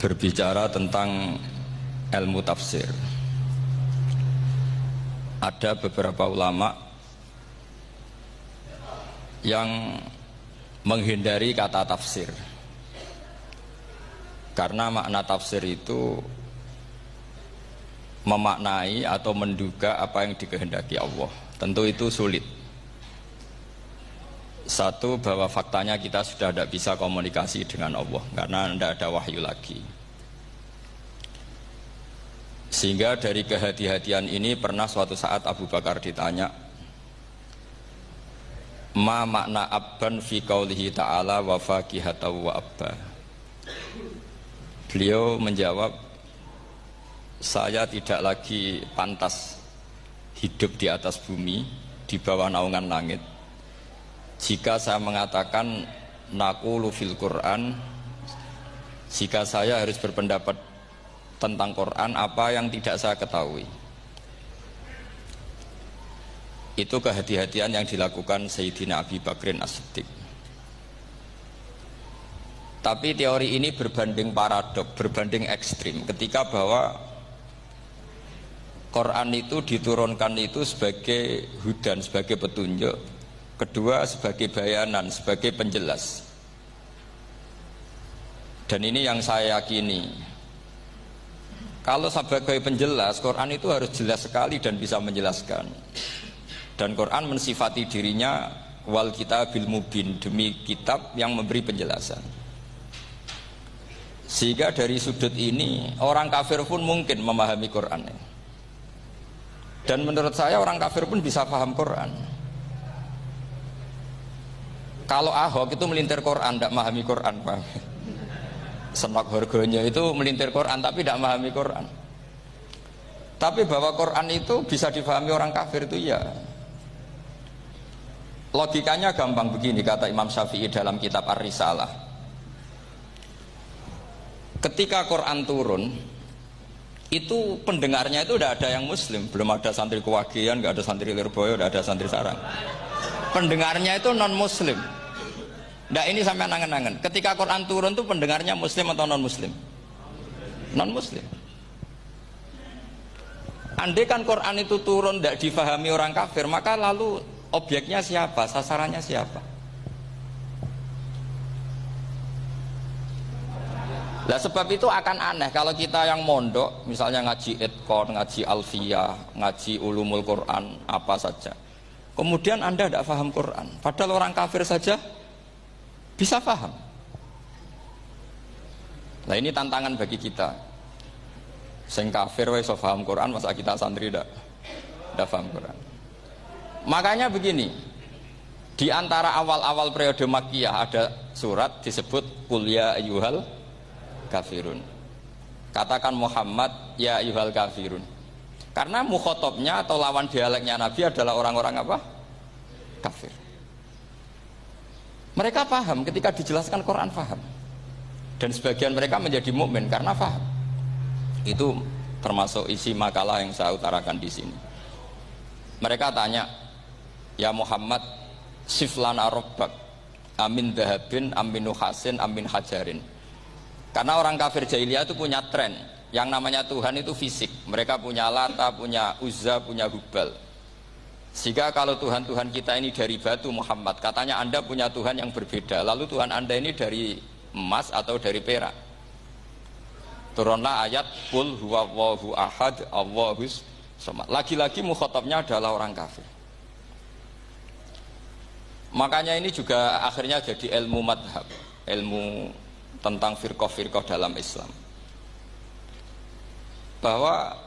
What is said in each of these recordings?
berbicara tentang ilmu tafsir. Ada beberapa ulama yang menghindari kata tafsir karena makna tafsir itu memaknai atau menduga apa yang dikehendaki Allah. Tentu itu sulit. Satu, bahwa faktanya kita sudah tidak bisa komunikasi dengan Allah karena tidak ada wahyu lagi. Sehingga dari kehati-hatian ini pernah suatu saat Abu Bakar ditanya, ma makna abban fi qaulihi ta'ala wa faqihatan wa abba. Beliau menjawab, saya tidak lagi pantas hidup di atas bumi, di bawah naungan langit, jika saya mengatakan naqulu fil Quran, jika saya harus berpendapat tentang Quran apa yang tidak saya ketahui. Itu kehati-hatian yang dilakukan Sayyidina Abi Bakrin As-Siddiq. Tapi teori ini berbanding paradok, berbanding ekstrim, ketika bahwa Quran itu diturunkan itu sebagai hudan, sebagai petunjuk, kedua sebagai bayanan, sebagai penjelas. Dan ini yang saya yakini, kalau sebagai penjelas, Quran itu harus jelas sekali dan bisa menjelaskan. Dan Quran mensifati dirinya wal kitabil mubin, demi kitab yang memberi penjelasan. Sehingga dari sudut ini orang kafir pun mungkin memahami Quran. Dan menurut saya orang kafir pun bisa paham Quran. Kalau Ahok itu melintir Quran, tidak memahami Quran, paham? Senok harganya itu melintir Quran tapi tidak memahami Quran. Tapi bahwa Quran itu bisa difahami orang kafir itu ya. Logikanya gampang begini, kata Imam Syafi'i dalam kitab Ar-Risalah. Ketika Quran turun, itu pendengarnya itu tidak ada yang muslim, belum ada santri Kewagian, nggak ada santri Lirboyo, nggak ada santri Sarang. Pendengarnya itu non muslim. Nah ini sampai angen-angen, ketika Quran turun itu pendengarnya muslim atau non muslim? Non muslim. Andai kan Quran itu turun tidak difahami orang kafir, maka lalu objeknya siapa, sasarannya siapa? Nah sebab itu akan aneh kalau kita yang mondok, misalnya ngaji Edkon, ngaji Alfiyah, ngaji Ulumul Quran, apa saja, kemudian Anda tidak paham Quran, padahal orang kafir saja bisa paham. Nah ini tantangan bagi kita. Sing kafir wis iso paham Quran, masa kita santri tidak paham Quran. Makanya begini, di antara awal-awal periode Makkiyah ada surat disebut Qul ya ayyuhal kafirun. Katakan Muhammad ya ayyuhal kafirun. Karena mukhatabnya atau lawan dialeknya Nabi adalah orang-orang apa? Kafir. Mereka paham ketika dijelaskan Quran, paham. Dan sebagian mereka menjadi mukmin karena paham. Itu termasuk isi makalah yang saya utarakan di sini. Mereka tanya, ya Muhammad, siflana rabbak, amin dahabin, amin nuhasin, amin hajarin. Karena orang kafir jahiliyah itu punya tren, yang namanya Tuhan itu fisik. Mereka punya Lata, punya Uzza, punya Hubal. Sehingga kalau Tuhan-Tuhan kita ini dari batu Muhammad, katanya Anda punya Tuhan yang berbeda. Lalu Tuhan Anda ini dari emas atau dari perak. Turunlah ayat Qul huwallahu ahad Allahus samad. Lagi-lagi mukhatabnya adalah orang kafir. Makanya ini juga akhirnya jadi ilmu madhab, ilmu tentang firqah-firqah dalam Islam. Bahwa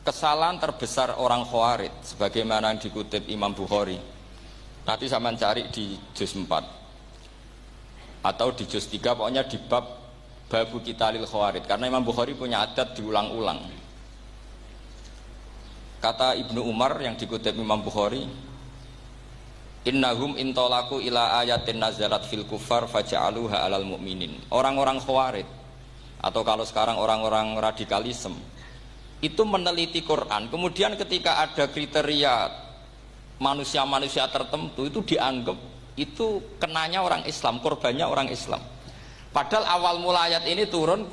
kesalahan terbesar orang Khawarij sebagaimana yang dikutip Imam Bukhari, nanti saya mencari di juz 4 atau di juz 3, pokoknya di bab Babu Qitalil Khawarij, karena Imam Bukhari punya adat diulang-ulang. Kata Ibnu Umar yang dikutip Imam Bukhari, innahum intolaku ila ayatin nazarat fil kufar faja'aluha alal mu'minin. Orang-orang Khawarij atau kalau sekarang orang-orang radikalisme itu meneliti Quran, kemudian ketika ada kriteria manusia-manusia tertentu itu dianggap itu kenanya orang Islam, korbannya orang Islam. Padahal awal mula ayat ini turun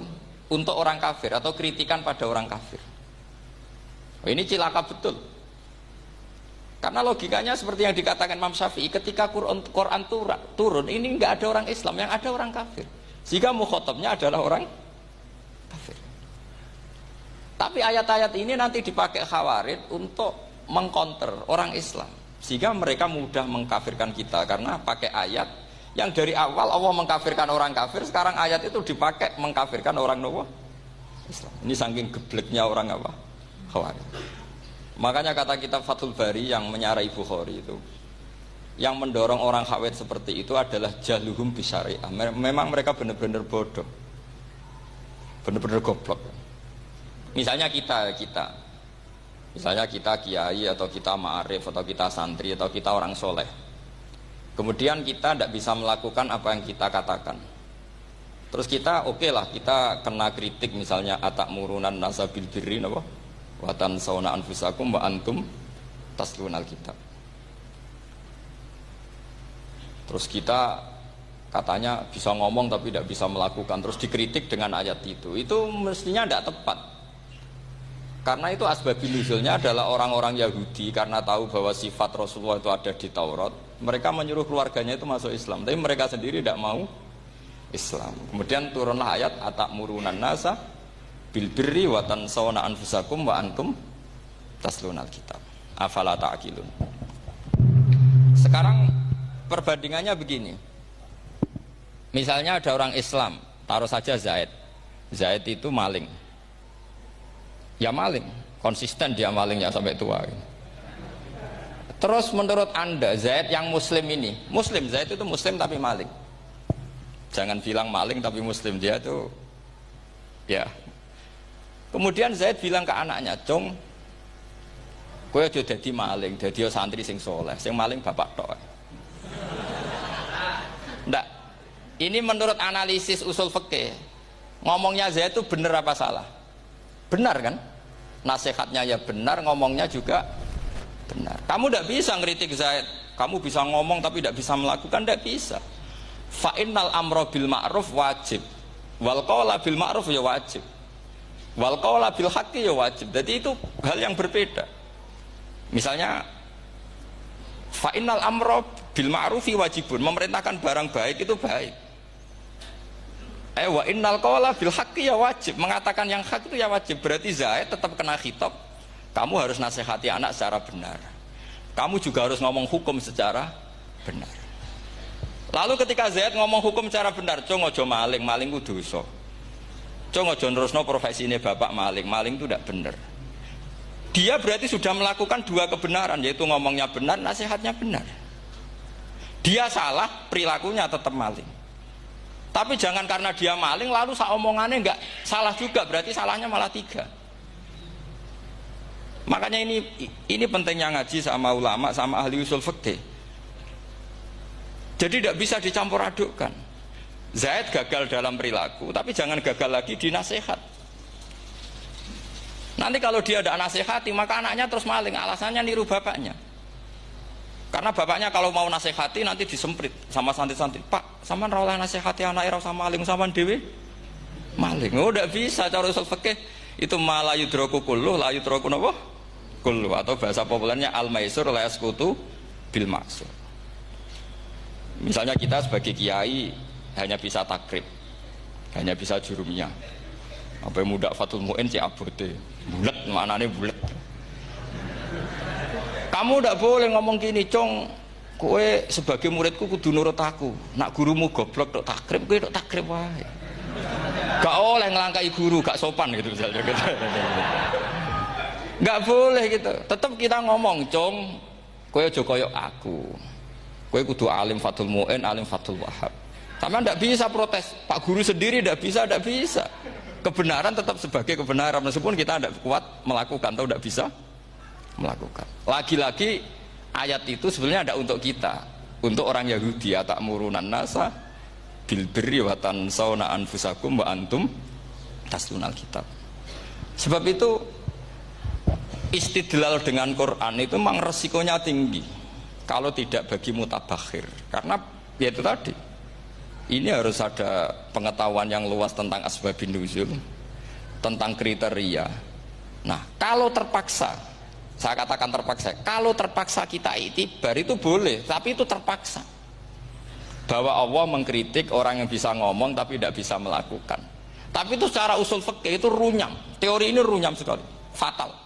untuk orang kafir atau kritikan pada orang kafir. Ini cilaka betul. Karena logikanya seperti yang dikatakan Imam Syafi'i, ketika Quran turun, ini nggak ada orang Islam, yang ada orang kafir. Sehingga mukhatabnya adalah orang kafir. Tapi ayat-ayat ini nanti dipakai Khawarij untuk mengcounter orang Islam. Sehingga mereka mudah mengkafirkan kita karena pakai ayat yang dari awal Allah mengkafirkan orang kafir, sekarang ayat itu dipakai mengkafirkan orang Islam. Ini saking gebleknya orang apa? Khawarij. Makanya kata kitab Fathul Bari yang menyarai Bukhari itu, yang mendorong orang Khawarij seperti itu adalah jahluhum bisyariah. Memang mereka benar-benar bodoh, benar-benar goblok. Misalnya kita kiai atau kita ma'arif atau kita santri atau kita orang soleh, kemudian kita tidak bisa melakukan apa yang kita katakan. Terus kita oke lah, kita kena kritik misalnya atakmurunan nasabil birri watan sauna anfusakum wa antum taslunal kitab. Terus kita katanya bisa ngomong tapi tidak bisa melakukan, terus dikritik dengan ayat itu mestinya tidak tepat. Karena itu asbabun nuzulnya adalah orang-orang Yahudi karena tahu bahwa sifat Rasulullah itu ada di Taurat, mereka menyuruh keluarganya itu masuk Islam, tapi mereka sendiri tidak mau Islam. Kemudian turunlah ayat atakmurunan nasa bil birri wa tansawna anfusakum wa antum taslunal kitab afala ta'qilun. Sekarang perbandingannya begini, misalnya ada orang Islam, taruh saja Zaid itu maling, ya maling, konsisten dia malingnya sampai tua. Terus menurut anda Zaid yang muslim ini, Zaid itu muslim tapi maling, jangan bilang maling tapi muslim, dia tuh ya. Kemudian Zaid bilang ke anaknya, "Cung, kowe aja dadi maling, dadi santri sing soleh, sing maling bapak tok." Ndak. Ini menurut analisis usul fikih. Ngomongnya Zaid itu benar apa salah? Benar kan? Nasihatnya ya benar, ngomongnya juga benar. Kamu tidak bisa ngeritik Zaid. Kamu bisa ngomong tapi tidak bisa melakukan, tidak bisa. Fa innal amra bil ma'ruf wajib. Wal qawla bil ma'ruf ya wajib. Wal qawla bil haqqi ya wajib. Jadi itu hal yang berbeda. Misalnya fa innal amra bil ma'rufi wajibun, memerintahkan barang baik itu baik. Wa innal qawla bil haqqi ya wajib, mengatakan yang hak itu ya wajib. Berarti Zaid tetap kena khitab. Kamu harus nasihati anak secara benar. Kamu juga harus ngomong hukum secara benar. Lalu ketika Zaid ngomong hukum secara benar, "Cung aja maling, maling ku dosa. Cung aja nerusno profesine bapak maling, maling itu tidak benar." Dia berarti sudah melakukan dua kebenaran, yaitu ngomongnya benar, nasihatnya benar. Dia salah, perilakunya tetap maling. Tapi jangan karena dia maling lalu omongannya enggak salah juga, berarti salahnya malah tiga. Makanya ini pentingnya ngaji sama ulama, sama ahli usul fikih. Jadi tidak bisa dicampur adukkan. Zaid gagal dalam perilaku, tapi jangan gagal lagi di nasihat. Nanti kalau dia tidak nasihati, maka anaknya terus maling, alasannya niru bapaknya. Karena bapaknya kalau mau nasihati nanti disemprit sama santri-santri, "Pak, sampean ora oleh nasihati anake ora usah maling, sampean dhewe maling." Oh, tidak bisa cara usul fikih. Itu malah yudraku kulluh, la yudraku napa? Kulluh, atau bahasa populernya al-maisur la yasqutu bil ma'sur. Misalnya kita sebagai kiai hanya bisa takrib, hanya bisa jurumiyah. Apa muda Fathul Mu'in si abote, bulet, maknanya bulet. Kamu tidak boleh ngomong gini, "Cung, kowe sebagai muridku kudu nurut aku. Nak gurumu goblok tok takrib, kowe tok takrib wae. Gak oleh ngelangkai guru, gak sopan gitu misalnya." Gak boleh gitu. Tetap kita ngomong, "Cung, kowe aja koyok aku. Kowe kudu alim Fathul Mu'in, alim Fathul Wahhab." Sama tidak bisa protes, Pak Guru sendiri tidak bisa. Kebenaran tetap sebagai kebenaran, meskipun kita tidak kuat melakukan atau tidak bisa melakukan. Lagi-lagi ayat itu sebenarnya ada untuk kita, untuk orang Yahudi, atakmurunan nasa bil birri wa tansawna anfusakum wa antum taslunal kitab. Sebab itu istidlal dengan Quran itu memang resikonya tinggi kalau tidak bagi mutabakhir, karena ya itu tadi, ini harus ada pengetahuan yang luas tentang asbabun nuzul, tentang kriteria. Nah, kalau terpaksa, saya katakan terpaksa, kalau terpaksa kita itibar itu boleh, tapi itu terpaksa. Bahwa Allah mengkritik orang yang bisa ngomong tapi tidak bisa melakukan. Tapi itu secara usul fikih itu runyam. Teori ini runyam sekali, fatal.